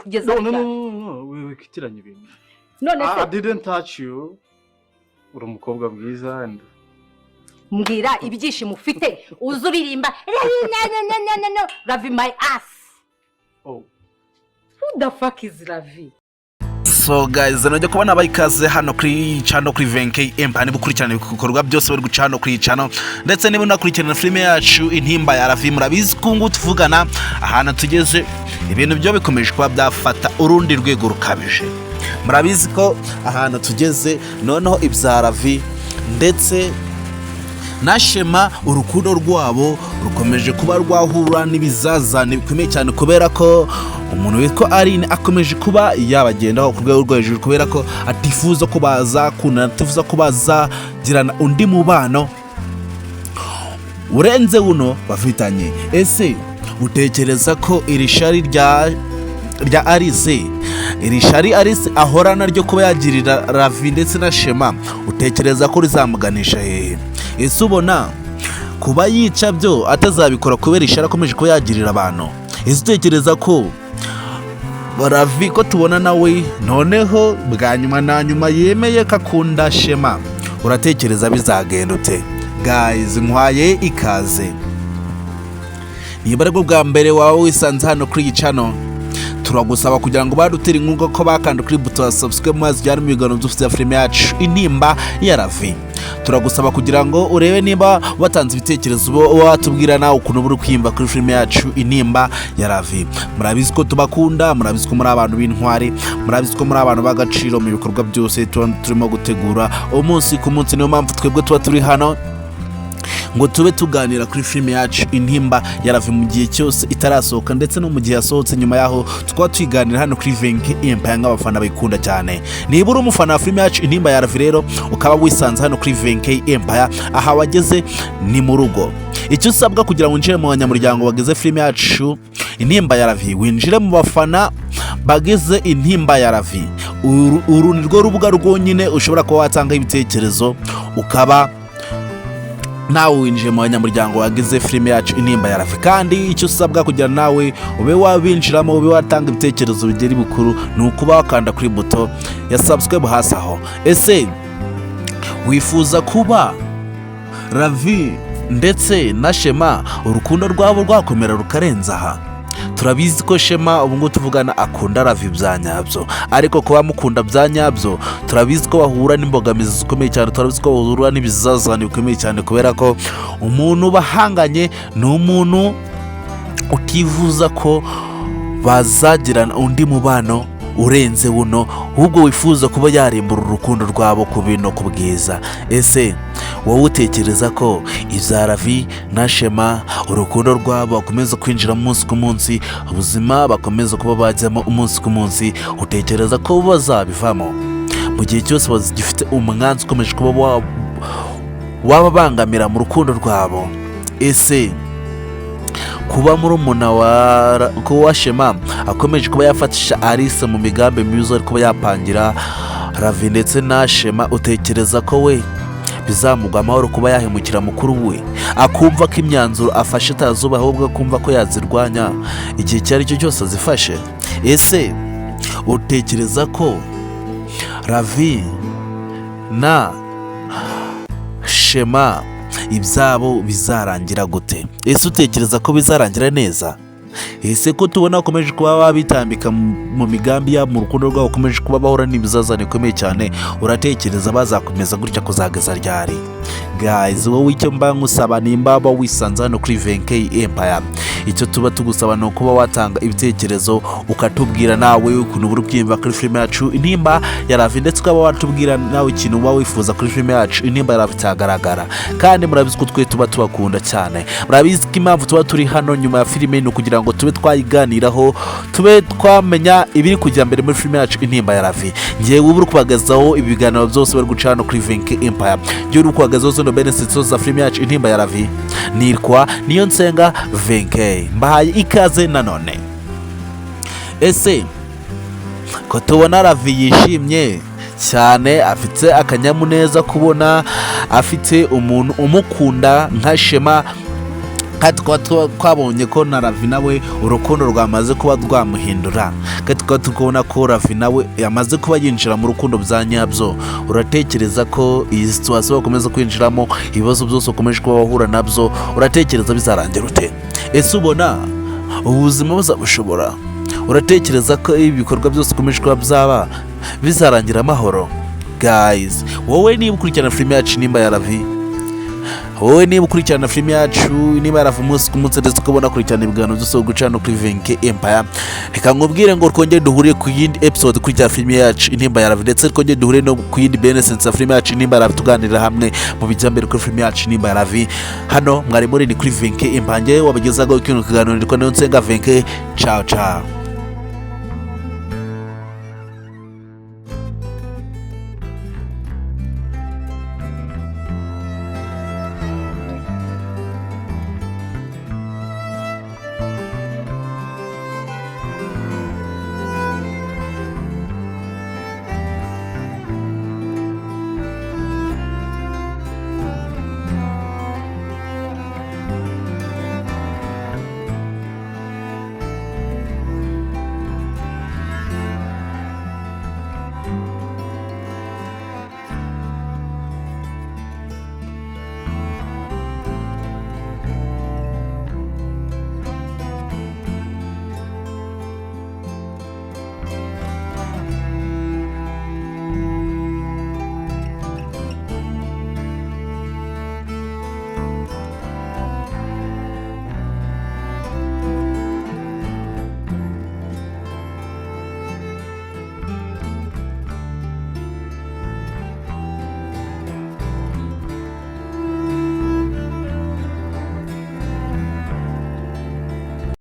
kugeza no wikitiranye ibintu none se I didn't touch you uri umukobwa mwiza and mbwira ibyishimo ufite uzuririmba no Ravi my ass. Oh, who the fuck is Ravi? So guys, najya kubona abayikaze hano kuri channel kuri VNK Empire bukurikirana ibikorwa byose bari gucana kuri channel ndetse niba nakurikirana filime yacu Intimba ya Ravi murabizi kungu tuvugana ahana tugeze ibintu byo bikomeje kuba byafata urundi rwego rukabije. Murabizi ko ahana tugeze noneho ibya Ravi ndetse na Shema urukundo rwabo rukomeje kuba rwahura n'ibizazane bikomeye cyane kubera ko umuntu witwa Aline akomeje kuba yabagendaho ku rwego rwo hejuru kubera ko atifuza ko bazakuna atifuza ko bazagirana undi mubano urenze uno bafitanye. Ese utekereza ko iri shari rya Alice iri shari Alice ahorana ryo kuba yagirira Ravi ndetse na Shema utekereza ko rizamuganisha hehe? Ese ubona kuba yica byo atazabikora kubera ishara akomeje ko yagirira abantu? Ese utekereza ko Ravi ko tubona nawe noneho bwa nyuma na nyuma yemeye kakunda Shema uratekereza bizagenda ute? Guys, nkwaye ikaze niba ariko bwa mbere wawe wisanze hano kuri iyi channel turagusaba kugira ngo badutire inkunga ko bakanda kuri buto ya subscribe maze byari mu biganiro dufite filime yacu Intimba ya Ravi. Turagusaba kugira ngo urebe niba watanze ibitekerezo watubwira nawe ukuntu buri kwimba kuri filime yacu Intimba ya Ravi. Murabizi ko tubakunda, murabizi ko muri abantu b'intwari, murabizi ko muri abantu bagaciro mu bikorwa byose turimo gutegura umunsi ku munsi. Niyo mpamvu twebwe tuba turi hano ngo tube tuganira kuri filime yacu Intimba ya Ravi mu gihe cyose itarasohoka ndetse no mu gihe yasohotse nyuma yaho tukaba twiganira hano kuri VNK Empire nk'abafana bayikunda cyane. Niba uri umufana wa filime yacu Intimba ya Ravi rero ukaba wisanze hano kuri VNK Empire aha wageze ni mu rugo. Icyo usabwa kugira ngo winjire mu banyamuryango bageze filime yacu Intimba ya Ravi, winjire mu bafana bageze Intimba ya Ravi. Uru ni rwo rubuga rwonyine ushobora kuba watanga ibitekerezo ukaba nawe winjiye mu banyamuryango wagize filime yacu Intimba ya Ravi. Kandi icyo usabwa kugira nawe ube wabinjiramo ube watanga ibitekerezo bigeri bukuru ni ukuba wakanda kuri buto ya subscribe hasi aho. Ese wifuza kuba Ravi ndetse na Shema urukundo rwabo rwakomera rukarenza aha? Turabizi ko Shema ubu ngo tuvugana akunda Ravi byanyabyo, ariko kuba mukunda byanyabyo turabizi ko bahura n'imbogamizi zikomeye cyane, turabizi ko bahura n'ibizazane bikomeye cyane kubera ko umuntu bahanganye ni umuntu utivuza ko bazagirana undi mubano urenze buno, ahubwo wifuza kuba yarimbura urukundo rwabo ku bintu ku bwiza. Ese wowe utekereza ko ibya Ravi na Shema urukundo rwabo bakomeza kwinjira umunsi ku munsi, ubuzima bakomeza kuba bajyamo umunsi ku munsi, utekereza ko bazabivamo mu gihe cyose bagifite umwanzi ukomeje kuba wababangamira mu rukundo rwabo? Ese kuba murumuna wa Shema akomeje kuba yafatisha Alice mu migambi myiza kuba yapangira Ravi ndetse na Shema, utekereza ko we bizamugwa amahoro kuba yahemukira mukuru we akumva ko imyanzuro afashe atazuba ahubwo akumva ko yazirwanya igihe cyari cyo cyose azifashe? Ese utekereza ko Ravi na Shema ibyabo bizarangira gute? Ese utekereza ko bizarangira neza? Ese ko tubona bakomeje kuba babitambika mu migambi ya mu rukundo rwabo bakomeje kuba bahora n'ibizazane bikomeye cyane, uratekereza bazakomeza gutya kuzageza ryari? Guys, wowe icyo mba nkusaba nimba wisanze hano kuri VNK Empire, icyo tuba tugusaba ni ukuba watanga ibitekerezo ukatubwira nawe ukuntu buri kwimva kuri filime yacu Intimba ya Ravi ndetse ukaba watubwira nawe ikintu uba wifuza kuri filime yacu Intimba ya Ravi cyagaragara. Kandi murabizi ko twe tuba tubakunda cyane, murabizi ko impamvu tuba turi hano nyuma ya filime ni ukugira ngo tube twayiganiraho, tube twamenya ibiri kujya mbere muri filime yacu Intimba ya Ravi. Ngiye uri kubagazaho ibiganiro byose bari gucana kuri VNK Empire, ngiye uri kubagazaho zino benefits za filime yacu Intimba ya Ravi. Nirwa niyo nsenga VNK, mbahaye ikaze nanone. Ese ko tubona Ravi yishimye cyane, afite akanyamuneza kubona afite umuntu umukunda nka Shema kandi tukaba twabonye ko na Ravi nawe urukundo rwamaze kuba rwamuhindura, kandi tukaba turi kubona ko Ravi nawe yamaze kuba yinjira mu rukundo bya nyabyo. Uratekereza ko iyi situation bakomeza kwinjiramo, ibibazo byose ukomeje kuba wahura nabyo, uratekereza bizarangira ute? Ese ubona ubuzima buzabushobora? Uratekereza ko ibikorwa byose ukomeje kuba byaba bizarangira amahoro? Guys, wowe niba ukurikirana filime yacu Intimba ya Ravi, wowe niba ukurikirana filime yacu niba yaravu umunsi ku munsi ndetse ukabona kurikirana ibiganiro byose gucana kuri VNK Empire, reka nkubwire ngo twongere duhure ku yindi episode kuri cya filime yacu Intimba ya Ravi, ndetse twongere duhure no ku yindi benesense ya filime yacu Intimba ya Ravi, tuganirira hamwe mu bijyambere kuri filime yacu Intimba ya Ravi. Hano mwari muri ni kuri VNK Empire, wabagezaho ikintu kiganiro ndiko Nsenga VNK. Ciao ciao.